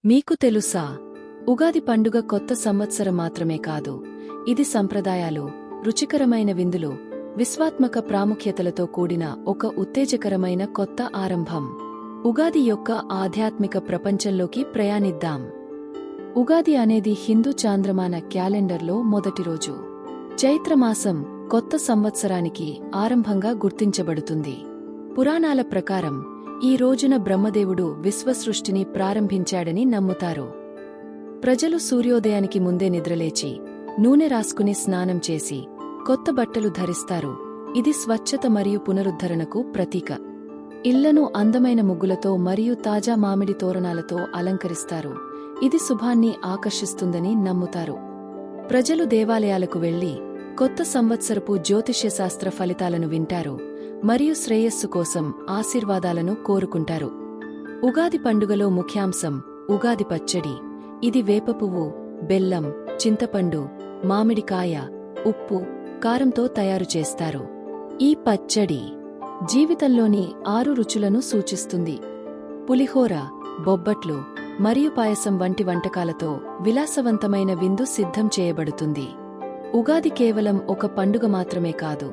మీకు తెలుసా, ఉగాది పండుగ కొత్త సంవత్సరం మాత్రమే కాదు, ఇది సంప్రదాయాలు, రుచికరమైన విందులు, విశ్వాత్మక ప్రాముఖ్యతలతో కూడిన ఒక ఉత్తేజకరమైన కొత్త ఆరంభం. ఉగాది యొక్క ఆధ్యాత్మిక ప్రపంచంలోకి ప్రయాణిద్దాం. ఉగాది అనేది హిందూ చాంద్రమాన క్యాలెండర్లో మొదటి రోజు. చైత్రమాసం కొత్త సంవత్సరానికి ఆరంభంగా గుర్తించబడుతుంది. పురాణాల ప్రకారం ఈ రోజున బ్రహ్మదేవుడు విశ్వసృష్టిని ప్రారంభించాడని నమ్ముతారు. ప్రజలు సూర్యోదయానికి ముందే నిద్రలేచి, నూనె రాసుకుని స్నానం చేసి, కొత్త బట్టలు ధరిస్తారు. ఇది స్వచ్ఛత మరియు పునరుద్ధరణకు ప్రతీక. ఇళ్లను అందమైన ముగ్గులతో మరియు తాజా మామిడి తోరణాలతో అలంకరిస్తారు. ఇది శుభాన్ని ఆకర్షిస్తుందని నమ్ముతారు. ప్రజలు దేవాలయాలకు వెళ్లి కొత్త సంవత్సరపు జ్యోతిష్యశాస్త్ర ఫలితాలను వింటారు మరియు శ్రేయస్సు కోసం ఆశీర్వాదాలను కోరుకుంటారు. ఉగాది పండుగలో ముఖ్యాంశం ఉగాది పచ్చడి. ఇది వేపపువ్వు, బెల్లం, చింతపండు, మామిడికాయ, ఉప్పు, కారంతో తయారు చేస్తారు. ఈ పచ్చడి జీవితంలోని 6 రుచులను సూచిస్తుంది. పులిహోర, బొబ్బట్లు మరియు పాయసం వంటి వంటకాలతో విలాసవంతమైన విందు సిద్ధం చేయబడుతుంది. ఉగాది కేవలం ఒక పండుగ మాత్రమే కాదు,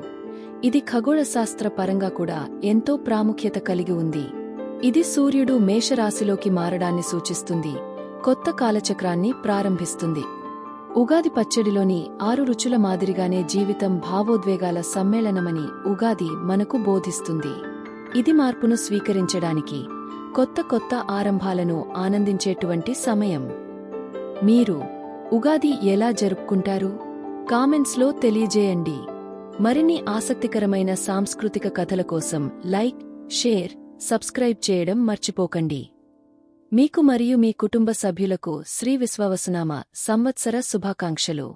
ఇది ఖగోళశాస్త్ర పరంగా కూడా ఎంతో ప్రాముఖ్యత కలిగి ఉంది. ఇది సూర్యుడు మేషరాశిలోకి మారడాన్ని సూచిస్తుంది, కొత్త కాలచక్రాన్ని ప్రారంభిస్తుంది. ఉగాది పచ్చడిలోని 6 రుచుల మాదిరిగానే జీవితం భావోద్వేగాల సమ్మేళనమని ఉగాది మనకు బోధిస్తుంది. ఇది మార్పును స్వీకరించడానికి, కొత్త ఆరంభాలను ఆనందించేటువంటి సమయం. మీరు ఉగాది ఎలా జరుపుకుంటారు? కామెంట్స్లో తెలియజేయండి. మరిన్ని ఆసక్తికరమైన సాంస్కృతిక కథల కోసం లైక్, షేర్, సబ్స్క్రైబ్ చేయడం మర్చిపోకండి. మీకు మరియు మీ కుటుంబ సభ్యులకు శ్రీ విశ్వవసునామ సంవత్సర శుభాకాంక్షలు.